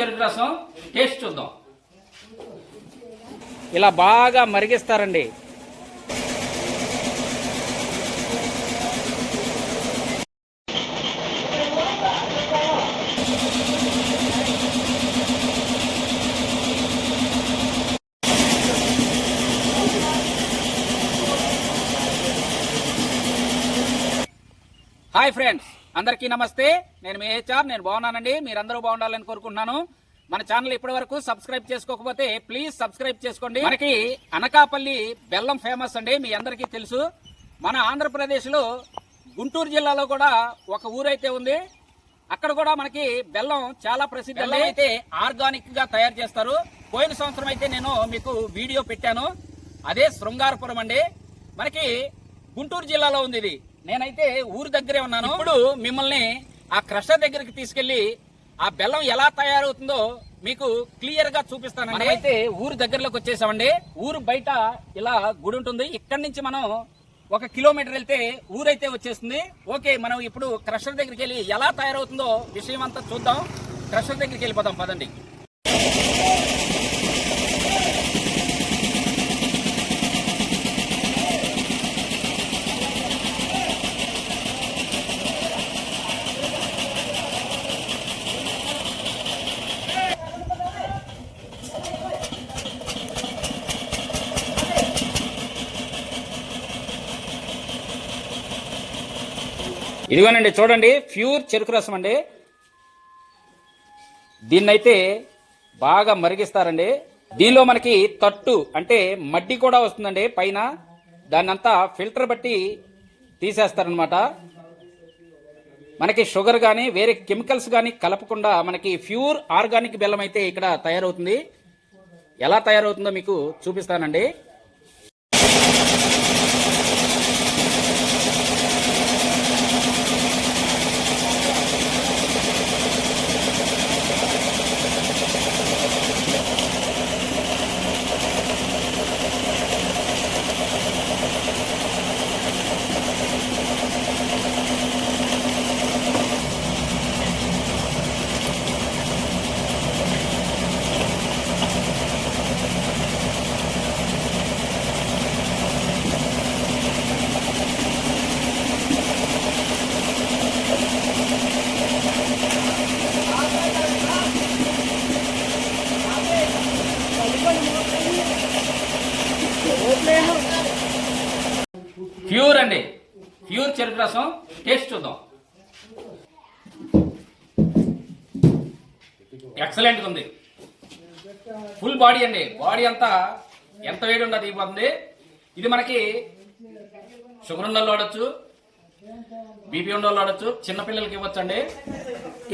చెరుకు రసం టేస్ట్ చూద్దాం. ఇలా బాగా మరిగిస్తారండి. హాయ్ ఫ్రెండ్స్, అందరికీ నమస్తే. నేను మీ హెచ్ఆర్. నేను బాగున్నానండి. మీరందరూ బాగుండాలని కోరుకుంటున్నాను. మన ఛానల్ ఇప్పటి వరకు సబ్స్క్రైబ్ చేసుకోకపోతే ప్లీజ్ సబ్స్క్రైబ్ చేసుకోండి. మనకి అనకాపల్లి బెల్లం ఫేమస్ అండి, మీ అందరికీ తెలుసు. మన ఆంధ్రప్రదేశ్ లో గుంటూరు జిల్లాలో కూడా ఒక ఊరైతే ఉంది. అక్కడ కూడా మనకి బెల్లం చాలా ప్రసిద్ధి. బెల్లం అయితే ఆర్గానిక్ గా తయారు చేస్తారు. పోయిన సంవత్సరం అయితే నేను మీకు వీడియో పెట్టాను. అదే శృంగారపురం అండి, మనకి గుంటూరు జిల్లాలో ఉంది ఇది. నేనైతే ఊరు దగ్గరే ఉన్నాను. ఇప్పుడు మిమ్మల్ని ఆ క్రషర్ దగ్గరికి తీసుకెళ్లి ఆ బెల్లం ఎలా తయారవుతుందో మీకు క్లియర్ గా చూపిస్తానండి. అయితే ఊరు దగ్గరలోకి వచ్చేసామండి. ఊరు బయట ఇలా గుడి ఉంటుంది. ఇక్కడి నుంచి మనం 1 కిలోమీటర్ వెళ్తే ఊరైతే వచ్చేస్తుంది. ఓకే, మనం ఇప్పుడు క్రషర్ దగ్గరికి వెళ్ళి ఎలా తయారవుతుందో విషయం అంతా చూద్దాం. క్రషర్ దగ్గరికి వెళ్ళిపోదాం, పదండి. ఇదిగోనండి, చూడండి, ప్యూర్ చెరుకు రసం అండి. దీన్నైతే బాగా మరిగిస్తారండి. దీనిలో మనకి తట్టు అంటే మడ్డి కూడా వస్తుందండి పైన. దాన్నంతా ఫిల్టర్ బట్టి తీసేస్తారనమాట. మనకి షుగర్ కానీ వేరే కెమికల్స్ కానీ కలపకుండా మనకి ప్యూర్ ఆర్గానిక్ బెల్లం అయితే ఇక్కడ తయారవుతుంది. ఎలా తయారవుతుందో మీకు చూపిస్తానండి. ప్యూర్ అండి, ప్యూర్ చెరుకు రసం టేస్ట్ చూద్దాం. ఎక్సలెంట్ ఉంది. ఫుల్ బాడీ అండి. బాడీ అంతా ఎంత వేడి ఉండదు ఇవ్వండి. ఇది మనకి షుగర్ ఉండలు వాడచ్చు, బీపీ ఉండలు వాడచ్చు, చిన్నపిల్లలకి ఇవ్వచ్చు అండి.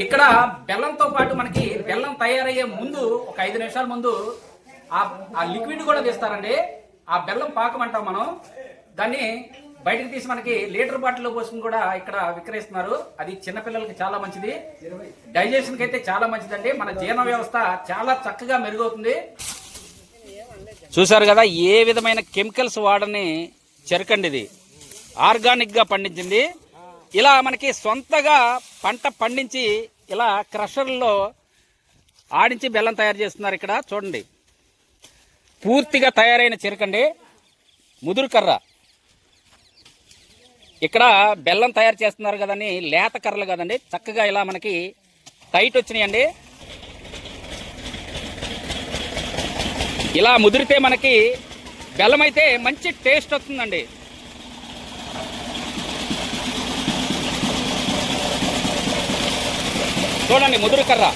ఇక్కడ బెల్లంతో పాటు మనకి బెల్లం తయారయ్యే ముందు ఒక 5 నిమిషాల ముందు ఆ లిక్విడ్ కూడా తీస్తారండి. ఆ బెల్లం పాకం అంటాం మనం. దాన్ని బయటకు తీసి మనకి లీటర్ బాటిల్లో పోసుకుని కూడా ఇక్కడ విక్రయిస్తున్నారు. అది చిన్నపిల్లలకి చాలా మంచిది, డైజెషన్ కి అయితే చాలా మంచిదండి. మన జీర్ణ వ్యవస్థ చాలా చక్కగా మెరుగవుతుంది. చూసారు కదా, ఏ విధమైన కెమికల్స్ వాడని చెరకండి. ఇది ఆర్గానిక్ గా పండించింది. ఇలా మనకి సొంతగా పంట పండించి ఇలా క్రషర్లో ఆడించి బెల్లం తయారు చేస్తున్నారు. ఇక్కడ చూడండి, పూర్తిగా తయారైన చెరకండి, ముదురు కర్ర. ఇక్కడ బెల్లం తయారు చేస్తున్నారు కదండి, లేత కర్రలు కదండి, చక్కగా ఇలా మనకి టైట్ వచ్చినాయండి. ఇలా ముదిరితే మనకి బెల్లం అయితే మంచి టేస్ట్ వస్తుందండి. చూడండి, ముదురు కర్ర.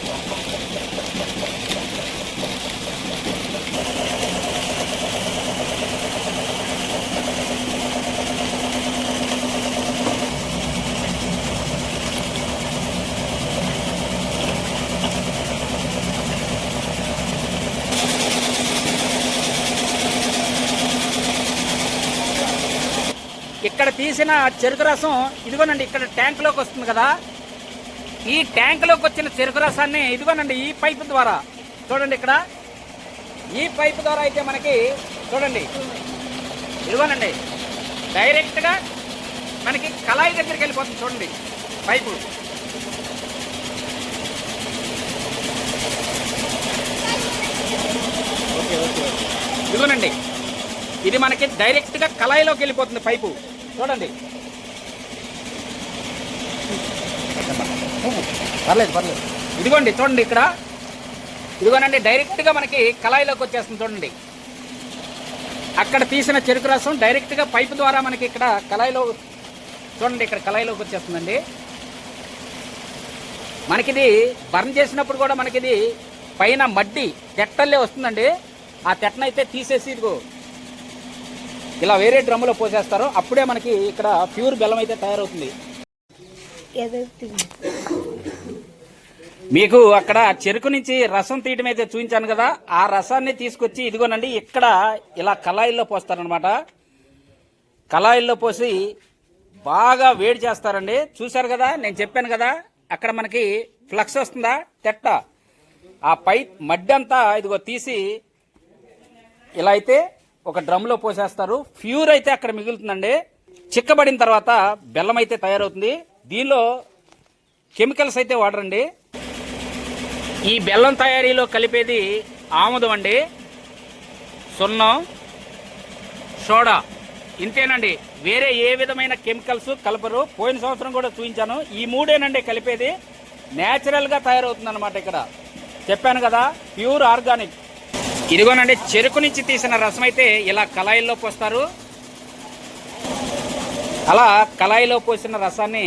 ఇక్కడ తీసిన చెరుకు రసం ఇదిగోనండి, ఇక్కడ ట్యాంకులోకి వస్తుంది కదా. ఈ ట్యాంకులోకి వచ్చిన చెరుకు రసాన్ని ఇదిగోనండి ఈ పైపు ద్వారా, చూడండి ఇక్కడ ఈ పైపు ద్వారా అయితే మనకి చూడండి ఇదిగోనండి డైరెక్ట్గా మనకి కళాయి దగ్గరికి వెళ్ళిపోతుంది. చూడండి పైపు ఇదిగోనండి, ఇది మనకి డైరెక్ట్ గా కళాయిలోకి వెళ్ళిపోతుంది పైపు. చూడండి, పర్లేదు పర్లేదు. ఇదిగోండి చూడండి, ఇక్కడ ఇదిగోనండి డైరెక్ట్ గా మనకి కళాయిలోకి వచ్చేస్తుంది. చూడండి, అక్కడ తీసిన చెరుకు రసం డైరెక్ట్ గా పైపు ద్వారా మనకి ఇక్కడ కళాయిలో, చూడండి ఇక్కడ కళాయిలోకి వచ్చేస్తుందండి. మనకిది బర్న్ చేసినప్పుడు కూడా మనకిది పైన మడ్డి తెట్టల్లే వస్తుందండి. ఆ తెట్టనైతే తీసేసి ఇదిగో ఇలా వేరే డ్రమ్ములో పోసేస్తారు. అప్పుడే మనకి ఇక్కడ ప్యూర్ బెల్లం అయితే తయారవుతుంది. మీకు అక్కడ చెరుకు నుంచి రసం తీయడం అయితే చూపించాను కదా, ఆ రసాన్ని తీసుకొచ్చి ఇదిగోనండి ఇక్కడ ఇలా కళాయిల్లో పోస్తారనమాట. కళాయిల్లో పోసి బాగా వేడి చేస్తారండి. చూశారు కదా, నేను చెప్పాను కదా అక్కడ మనకి ఫ్లక్స్ వస్తుందా తెట్ట, ఆ పై మడ్డి అంతా ఇదిగో తీసి ఇలా అయితే ఒక డ్రమ్లో పోసేస్తారు. ప్యూర్ అయితే అక్కడ మిగులుతుందండి. చిక్కబడిన తర్వాత బెల్లం అయితే తయారవుతుంది. దీనిలో కెమికల్స్ అయితే వాడరండి. ఈ బెల్లం తయారీలో కలిపేది ఆముదం అండి, సున్నం, సోడా, ఇంతేనండి. వేరే ఏ విధమైన కెమికల్స్ కలపరు. పోయిన సంవత్సరం కూడా చూపించాను. ఈ మూడేనండి కలిపేది. న్యాచురల్ గా తయారవుతుంది అనమాట. ఇక్కడ చెప్పాను కదా, ప్యూర్ ఆర్గానిక్. ఇదిగోనండి, చెరుకు నుంచి తీసిన రసం అయితే ఇలా కళాయిల్లో పోస్తారు. అలా కళాయిలో పోసిన రసాన్ని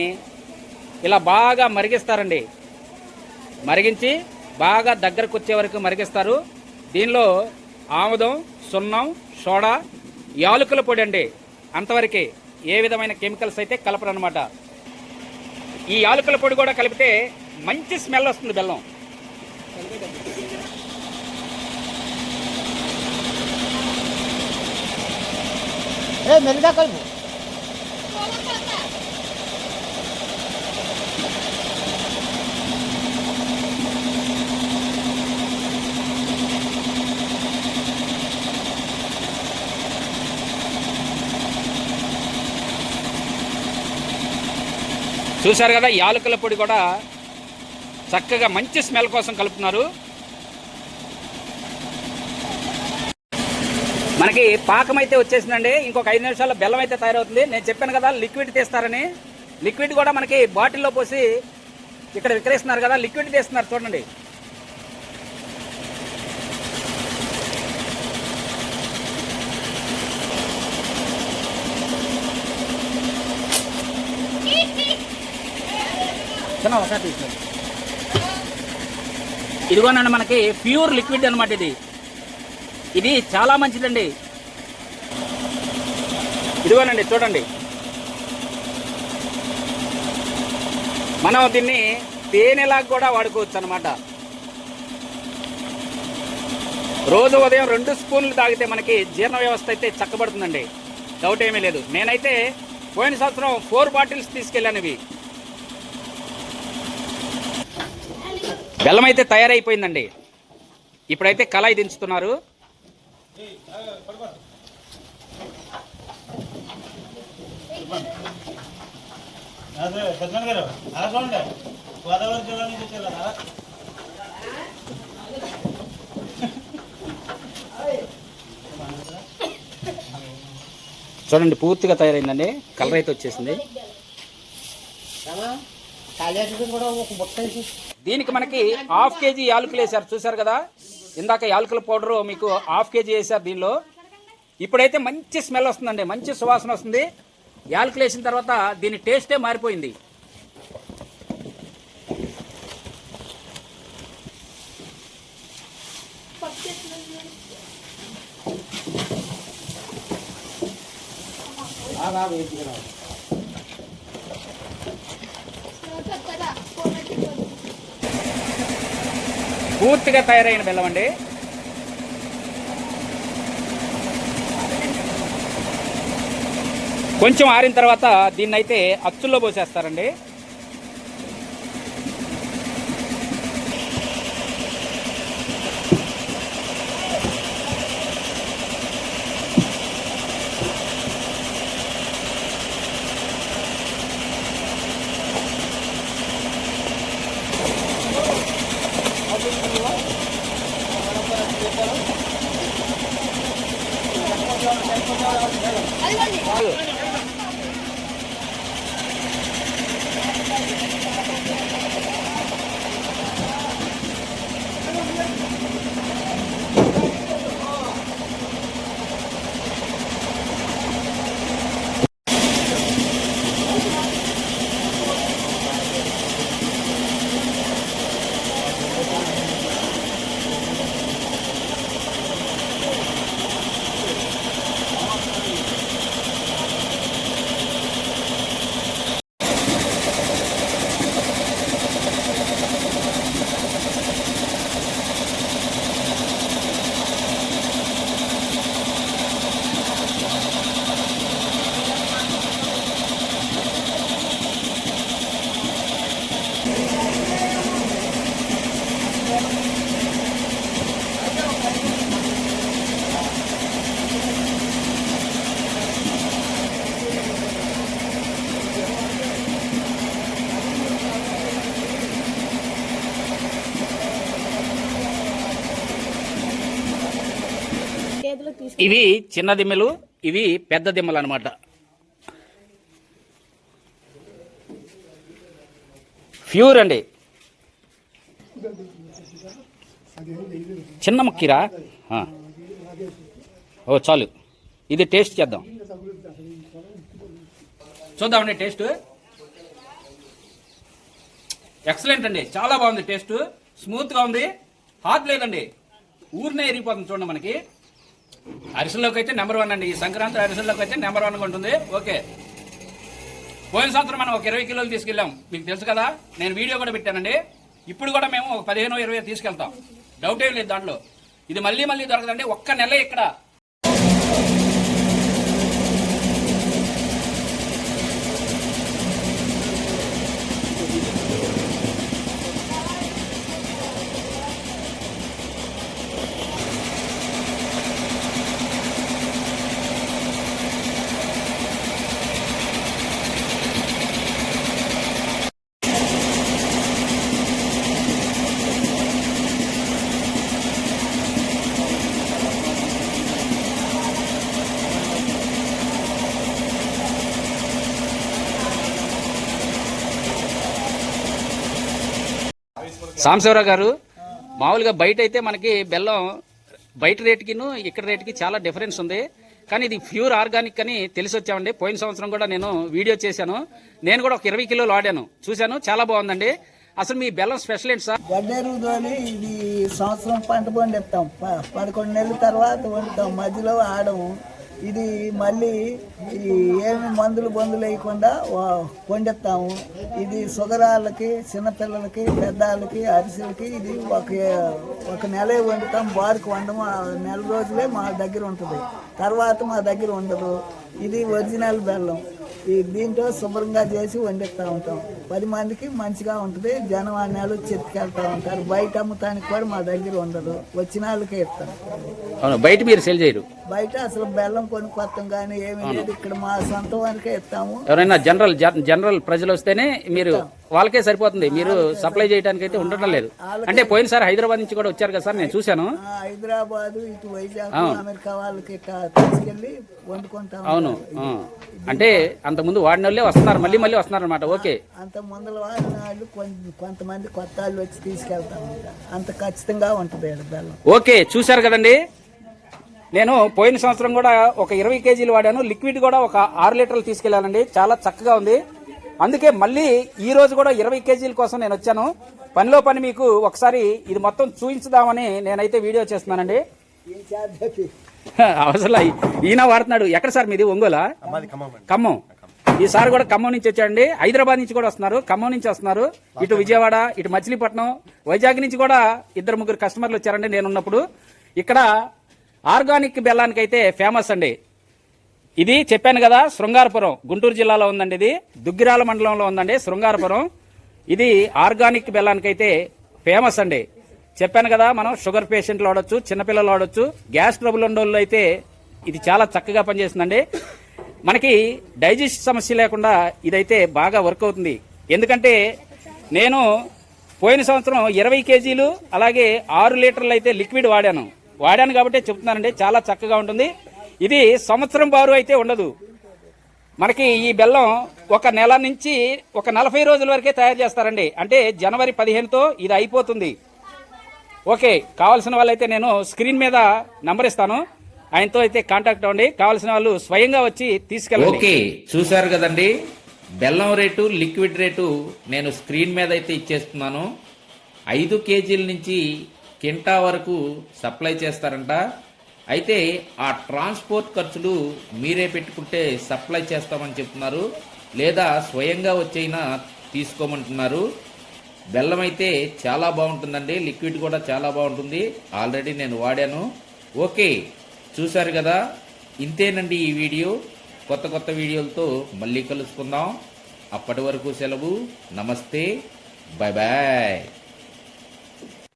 ఇలా బాగా మరిగిస్తారండి. మరిగించి బాగా దగ్గరకు వచ్చే వరకు మరిగిస్తారు. దీనిలో ఆముదం, సున్నం, సోడా, యాలకుల పొడి అండి, అంతవరకే. ఏ విధమైన కెమికల్స్ అయితే కలపరనమాట. ఈ యాలకుల పొడి కూడా కలిపితే మంచి స్మెల్ వస్తుంది బెల్లం. మెల్లిగా కలుపు. చూశారు కదా, యాలకుల పొడి కూడా చక్కగా మంచి స్మెల్ కోసం కలుపుతున్నారు. మనకి పాకం అయితే వచ్చేసిందండి. ఇంకొక 5 నిమిషాల్లో బెల్లం అయితే తయారవుతుంది. నేను చెప్పాను కదా లిక్విడ్ తీస్తారని. లిక్విడ్ కూడా మనకి బాటిల్లో పోసి ఇక్కడ విక్రయిస్తున్నారు కదా, లిక్విడ్ తీస్తున్నారు చూడండి. ఇదిగోనండి మనకి ప్యూర్ లిక్విడ్ అనమాట. ఇది చాలా మంచిదండి. ఇదిగోనండి చూడండి, మనం దీన్ని తేనెలాగా కూడా వాడుకోవచ్చు అనమాట. రోజు ఉదయం 2 స్పూన్లు తాగితే మనకి జీర్ణ వ్యవస్థ అయితే చక్కబడుతుందండి. డౌట్ ఏమీ లేదు. నేనైతే పోయిన సంవత్సరం 4 బాటిల్స్ తీసుకెళ్ళాను. ఇవి బెల్లం అయితే తయారైపోయిందండి. ఇప్పుడైతే కళాయి దించుతున్నారు. చూడండి, పూర్తిగా తయారైందండి. కలర్ అయితే వచ్చేసింది. దీనికి మనకి 1/2 కేజీ యాలకులు వేసారు. చూసారు కదా, ఇందాక యాలకుల పౌడరు మీకు 1/2 కేజీ వేసారు దీనిలో. ఇప్పుడైతే మంచి స్మెల్ వస్తుందండి, మంచి సువాసన వస్తుంది. యాలకులు వేసిన తర్వాత దీని టేస్టే మారిపోయింది. పూర్తిగా తయారైన బెల్లం అండి. కొంచెం ఆరిన తర్వాత దీన్ని అయితే అచ్చుల్లో పోసేస్తారండి. ఇవి చిన్న దిమ్మలు, ఇవి పెద్ద దిమ్మలు అన్నమాట. ప్యూర్ అండి, చిన్న ముక్కిరా. ఓ చాలు, ఇది టేస్ట్ చేద్దాం, చూద్దామండి. టేస్ట్ ఎక్సలెంట్ అండి, చాలా బాగుంది. టేస్ట్ స్మూత్గా ఉంది, హాట్ లేదండి, ఊరినే ఎరిగిపోతుంది. చూడండి, మనకి అరిసెల్లోకి అయితే నెంబర్ 1 అండి. ఈ సంక్రాంతి అరిసెల్లోకి అయితే నెంబర్ 1గా ఉంటుంది. ఓకే, పోయిన సంవత్సరం మనం ఒక 20 కిలోలు తీసుకెళ్ళాం, మీకు తెలుసు కదా, నేను వీడియో కూడా పెట్టానండి. ఇప్పుడు కూడా మేము ఒక 15-20 తీసుకెళ్తాం, డౌట్ ఏం లేదు దాంట్లో. ఇది మళ్ళీ మళ్ళీ దొరకదండి, ఒక్క నెల ఇక్కడ. సాంబశివరావు గారు, మామూలుగా బయట అయితే మనకి బెల్లం బయట రేటుకిను ఇక్కడ రేటుకి చాలా డిఫరెన్స్ ఉంది, కానీ ఇది ప్యూర్ ఆర్గానిక్ అని తెలిసి వచ్చామండి. పోయిన సంవత్సరం కూడా నేను వీడియో చేశాను, నేను కూడా ఒక 20 కిలోలు వాడాను, చూశాను, చాలా బాగుందండి. అసలు మీ బెల్లం స్పెషల్ ఏంటి సార్? గడ్డెరుగుతోని ఇది సంవత్సరం పంట పండిస్తాం, 11 నెలల తర్వాత వండుతాం, మధ్యలో ఆడము. ఇది మళ్ళీ ఏమి మందులు వేయకుండా వండిస్తాము. ఇది షుగర్ వాళ్ళకి, చిన్నపిల్లలకి, పెద్దవాళ్ళకి, అరిసెలకి ఇది ఒక నెలే వండుతాం. బారుకు వండము, 4 రోజులే మా దగ్గర ఉంటుంది, తర్వాత మా దగ్గర ఉండదు. ఇది ఒరిజినల్ బెల్లం. దీంట్లో శుభ్రంగా చేసి వండిస్తూ ఉంటాం. 10 మందికి మంచిగా ఉంటుంది. జనం ఆ నెలలు చెట్టుకెళ్తూ ఉంటారు. బయట అమ్ముతానికి కూడా మా దగ్గర ఉండదు, వచ్చిన వాళ్ళకే ఇస్తాం. బయట మీరు సేల్ చేయరు? బయట అసలు బెల్లం కొనుక్కొస్తాం కానీ ఏమీ లేదు, ఇక్కడ మా సొంత వారికే ఇస్తాము. ఎవరైనా జనరల్ ప్రజలు వస్తేనే మీరు వాళ్ళకే సరిపోతుంది, మీరు సప్లై చేయడానికి అయితే ఉండటం లేదు. అంటే పోయినసారి హైదరాబాద్ నుంచి కూడా వచ్చారు కదా సార్, నేను చూశాను. హైదరాబాద్, ఇటు వైజాగ్, అమెరికా వాళ్ళకి తీసుకెళ్లి వండుకుంటాం. అవును, అంటే అంతకుముందు వాడిన వాళ్ళే వస్తున్నారు, మళ్ళీ వస్తున్నారు అనమాట. ఓకే, అంత ముందర వాడిన వాళ్ళు కొంతమంది కొత్త వాళ్ళు వచ్చి తీసుకెళ్తాం. అంత ఖచ్చితంగా ఉంటుంది బెల్లం. ఓకే, చూశారు కదండి. నేను పోయిన సంవత్సరం కూడా ఒక 20 కేజీలు వాడాను, లిక్విడ్ కూడా ఒక 6 లీటర్లు తీసుకెళ్లానండి, చాలా చక్కగా ఉంది. అందుకే మళ్ళీ ఈ రోజు కూడా 20 కేజీల కోసం నేను వచ్చాను. పనిలో పని మీకు ఒకసారి ఇది మొత్తం చూపించుదామని నేనైతే వీడియో చేస్తున్నానండి. అవసరం ఈయన వాడుతున్నాడు. ఎక్కడ సార్ మీది? ఒంగోలా? ఖమ్మం. ఈసారి కూడా ఖమ్మం నుంచి వచ్చాడండి. హైదరాబాద్ నుంచి కూడా వస్తున్నారు, ఖమ్మం నుంచి వస్తున్నారు, ఇటు విజయవాడ, ఇటు మచిలీపట్నం, వైజాగ్ నుంచి కూడా 2-3 కస్టమర్లు వచ్చారండి నేనున్నప్పుడు. ఇక్కడ ఆర్గానిక్ బెల్లానికి అయితే ఫేమస్ అండి. ఇది చెప్పాను కదా, శృంగారపురం గుంటూరు జిల్లాలో ఉందండి. ఇది దుగ్గిరాల మండలంలో ఉందండి శృంగారపురం. ఇది ఆర్గానిక్ బెల్లానికి అయితే ఫేమస్ అండి. చెప్పాను కదా, మనం షుగర్ పేషెంట్లు వాడొచ్చు, చిన్నపిల్లలు వాడొచ్చు, గ్యాస్ ట్రబుల్ ఉండోళ్ళు అయితే ఇది చాలా చక్కగా పనిచేస్తుందండి. మనకి డైజెస్ట్ సమస్య లేకుండా ఇదైతే బాగా వర్క్ అవుతుంది. ఎందుకంటే నేను పోయిన సంవత్సరం 20 కేజీలు అలాగే 6 లీటర్లు అయితే లిక్విడ్ వాడాను కాబట్టి చెప్తున్నానండి, చాలా చక్కగా ఉంటుంది. ఇది సంవత్సరం బారు అయితే ఉండదు. మనకి ఈ బెల్లం ఒక నెల నుంచి ఒక 40 రోజుల వరకే తయారు చేస్తారండి. అంటే జనవరి 15తో ఇది అయిపోతుంది. ఓకే, కావాల్సిన వాళ్ళైతే నేను స్క్రీన్ మీద నంబర్ ఇస్తాను, ఆయనతో అయితే కాంటాక్ట్ అవ్వండి. కావాల్సిన వాళ్ళు స్వయంగా వచ్చి తీసుకెళ్ళండి. ఓకే, చూసారు కదండి, బెల్లం రేటు, లిక్విడ్ రేటు నేను స్క్రీన్ మీద అయితే ఇచ్చేస్తున్నాను. 5 కేజీల నుంచి కింటా వరకు సప్లై చేస్తారంట. అయితే ఆ ట్రాన్స్పోర్ట్ ఖర్చులు మీరే పెట్టుకుంటే సప్లై చేస్తామని చెప్తున్నారు, లేదా స్వయంగా వచ్చైనా తీసుకోమంటున్నారు. బెల్లం అయితే చాలా బాగుంటుందండి, లిక్విడ్ కూడా చాలా బాగుంటుంది. ఆల్రెడీ నేను వాడాను. ఓకే, చూశారు కదా, ఇంతేనండి ఈ వీడియో. కొత్త కొత్త వీడియోలతో మళ్ళీ కలుసుకుందాం. అప్పటి వరకు సెలవు. నమస్తే, బాయ్ బాయ్.